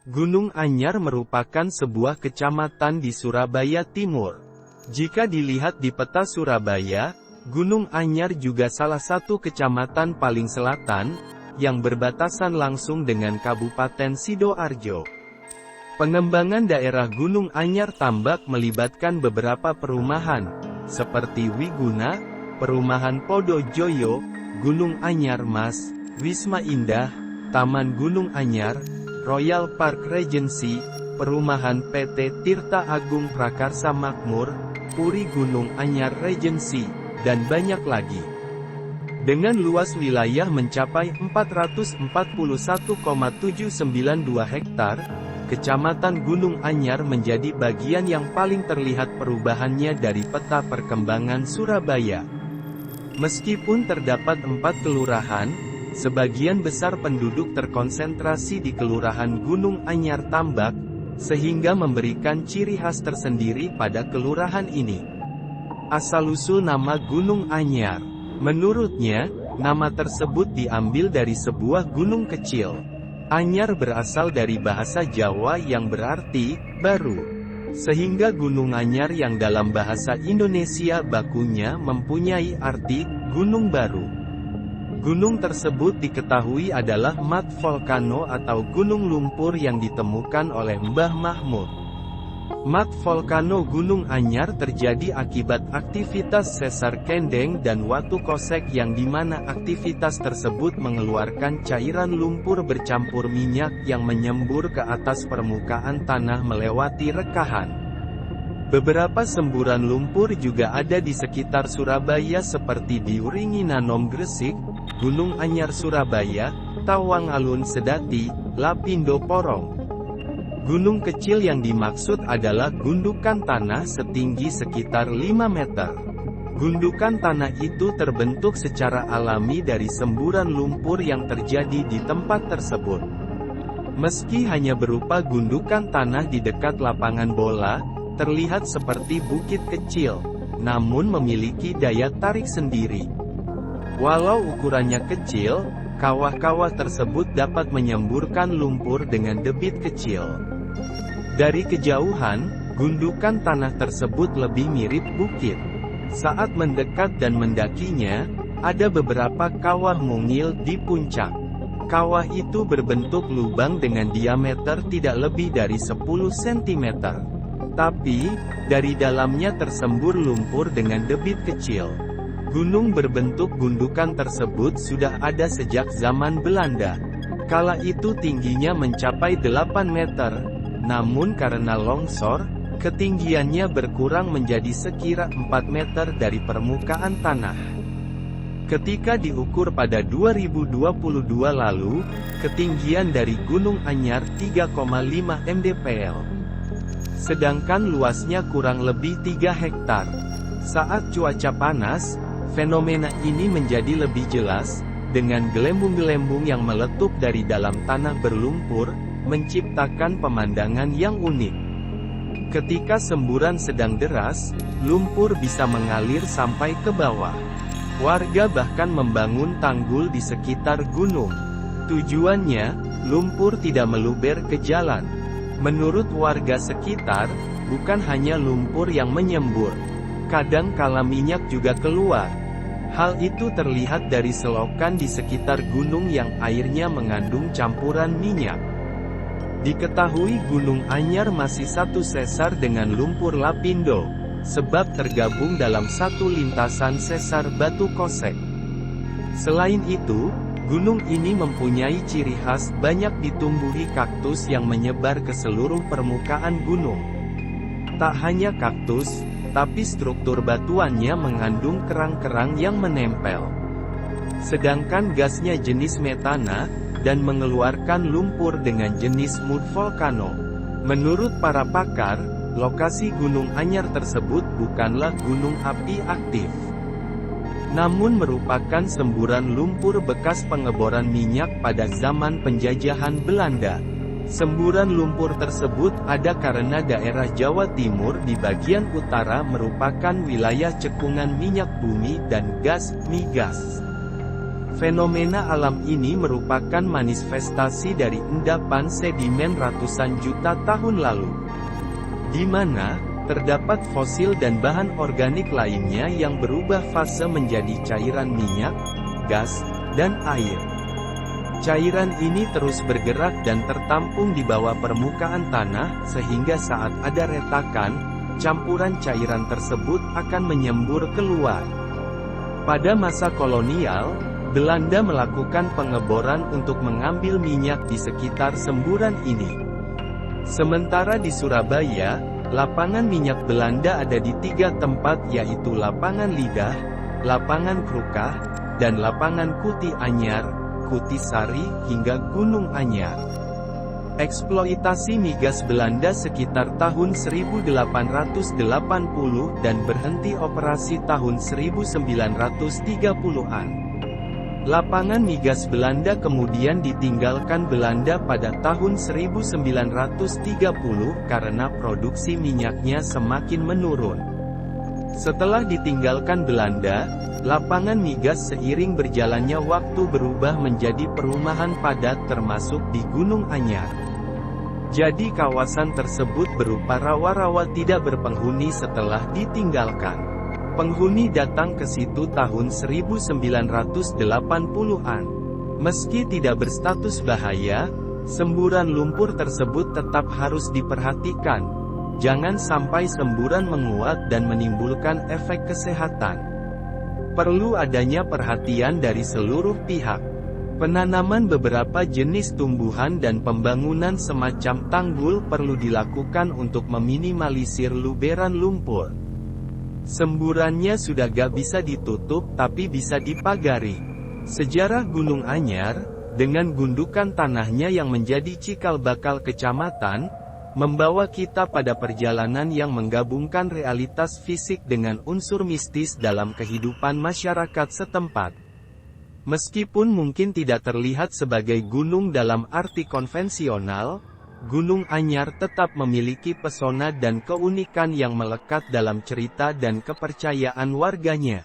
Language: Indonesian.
Gunung Anyar merupakan sebuah kecamatan di Surabaya Timur. Jika dilihat di peta Surabaya, Gunung Anyar juga salah satu kecamatan paling selatan, yang berbatasan langsung dengan Kabupaten Sidoarjo. Pengembangan daerah Gunung Anyar Tambak melibatkan beberapa perumahan, seperti Wiguna, Perumahan Podojoyo, Gunung Anyar Mas, Wisma Indah, Taman Gunung Anyar, Royal Park Regency, Perumahan PT Tirta Agung Prakarsa Makmur, Puri Gunung Anyar Regency, dan banyak lagi. Dengan luas wilayah mencapai 441,792 hektar, Kecamatan Gunung Anyar menjadi bagian yang paling terlihat perubahannya dari peta perkembangan Surabaya. Meskipun terdapat 4 kelurahan, sebagian besar penduduk terkonsentrasi di Kelurahan Gunung Anyar Tambak, sehingga memberikan ciri khas tersendiri pada kelurahan ini. Asal-usul nama Gunung Anyar. Menurutnya, nama tersebut diambil dari sebuah gunung kecil. Anyar berasal dari bahasa Jawa yang berarti baru. Sehingga Gunung Anyar yang dalam bahasa Indonesia bakunya mempunyai arti gunung baru. Gunung tersebut diketahui adalah mat volcano atau gunung lumpur yang ditemukan oleh Mbah Mahmud. Mat volcano Gunung Anyar terjadi akibat aktivitas sesar kendeng dan watu kosek yang dimana aktivitas tersebut mengeluarkan cairan lumpur bercampur minyak yang menyembur ke atas permukaan tanah melewati rekahan. Beberapa semburan lumpur juga ada di sekitar Surabaya seperti di Uringinanom Gresik, Gunung Anyar Surabaya, Tawangalun Sedati, Lapindo Porong. Gunung kecil yang dimaksud adalah gundukan tanah setinggi sekitar 5 meter. Gundukan tanah itu terbentuk secara alami dari semburan lumpur yang terjadi di tempat tersebut. Meski hanya berupa gundukan tanah di dekat lapangan bola, terlihat seperti bukit kecil, namun memiliki daya tarik sendiri. Walau ukurannya kecil, kawah-kawah tersebut dapat menyemburkan lumpur dengan debit kecil. Dari kejauhan, gundukan tanah tersebut lebih mirip bukit. Saat mendekat dan mendakinya, ada beberapa kawah mungil di puncak. Kawah itu berbentuk lubang dengan diameter tidak lebih dari 10 cm. Tapi, dari dalamnya tersembur lumpur dengan debit kecil. Gunung berbentuk gundukan tersebut sudah ada sejak zaman Belanda. Kala itu tingginya mencapai 8 meter. Namun karena longsor, ketinggiannya berkurang menjadi sekira 4 meter dari permukaan tanah. Ketika diukur pada 2022 lalu, ketinggian dari Gunung Anyar 3,5 mdpl. Sedangkan luasnya kurang lebih 3 hektar. Saat cuaca panas, fenomena ini menjadi lebih jelas, dengan gelembung-gelembung yang meletup dari dalam tanah berlumpur, menciptakan pemandangan yang unik. Ketika semburan sedang deras, lumpur bisa mengalir sampai ke bawah. Warga bahkan membangun tanggul di sekitar gunung. Tujuannya, lumpur tidak meluber ke jalan. Menurut warga sekitar, bukan hanya lumpur yang menyembur. Kadang kala minyak juga keluar. Hal itu terlihat dari selokan di sekitar gunung yang airnya mengandung campuran minyak. Diketahui Gunung Anyar masih satu sesar dengan lumpur Lapindo, sebab tergabung dalam satu lintasan sesar batu kosek. Selain itu, gunung ini mempunyai ciri khas banyak ditumbuhi kaktus yang menyebar ke seluruh permukaan gunung. Tak hanya kaktus, tapi struktur batuannya mengandung kerang-kerang yang menempel. Sedangkan gasnya jenis metana, dan mengeluarkan lumpur dengan jenis mud volcano. Menurut para pakar, lokasi Gunung Anyar tersebut bukanlah gunung api aktif, namun merupakan semburan lumpur bekas pengeboran minyak pada zaman penjajahan Belanda. Semburan lumpur tersebut ada karena daerah Jawa Timur di bagian utara merupakan wilayah cekungan minyak bumi dan gas migas. Fenomena alam ini merupakan manifestasi dari endapan sedimen ratusan juta tahun lalu, di mana terdapat fosil dan bahan organik lainnya yang berubah fase menjadi cairan minyak, gas, dan air. Cairan ini terus bergerak dan tertampung di bawah permukaan tanah, sehingga saat ada retakan, campuran cairan tersebut akan menyembur keluar. Pada masa kolonial, Belanda melakukan pengeboran untuk mengambil minyak di sekitar semburan ini. Sementara di Surabaya, lapangan minyak Belanda ada di 3 tempat, yaitu Lapangan Lidah, Lapangan Krukah, dan Lapangan Kuti Anyar, Kuti Sari, hingga Gunung Anyar. Eksploitasi migas Belanda sekitar tahun 1880 dan berhenti operasi tahun 1930-an. Lapangan migas Belanda kemudian ditinggalkan Belanda pada tahun 1930 karena produksi minyaknya semakin menurun. Setelah ditinggalkan Belanda, lapangan migas seiring berjalannya waktu berubah menjadi perumahan padat termasuk di Gunung Anyar. Jadi kawasan tersebut berupa rawa-rawa tidak berpenghuni setelah ditinggalkan. Penghuni datang ke situ tahun 1980-an. Meski tidak berstatus bahaya, semburan lumpur tersebut tetap harus diperhatikan. Jangan sampai semburan menguat dan menimbulkan efek kesehatan. Perlu adanya perhatian dari seluruh pihak. Penanaman beberapa jenis tumbuhan dan pembangunan semacam tanggul perlu dilakukan untuk meminimalisir luberan lumpur. Semburannya sudah gak bisa ditutup tapi bisa dipagari. Sejarah Gunung Anyar, dengan gundukan tanahnya yang menjadi cikal bakal kecamatan, membawa kita pada perjalanan yang menggabungkan realitas fisik dengan unsur mistis dalam kehidupan masyarakat setempat. Meskipun mungkin tidak terlihat sebagai gunung dalam arti konvensional, Gunung Anyar tetap memiliki pesona dan keunikan yang melekat dalam cerita dan kepercayaan warganya.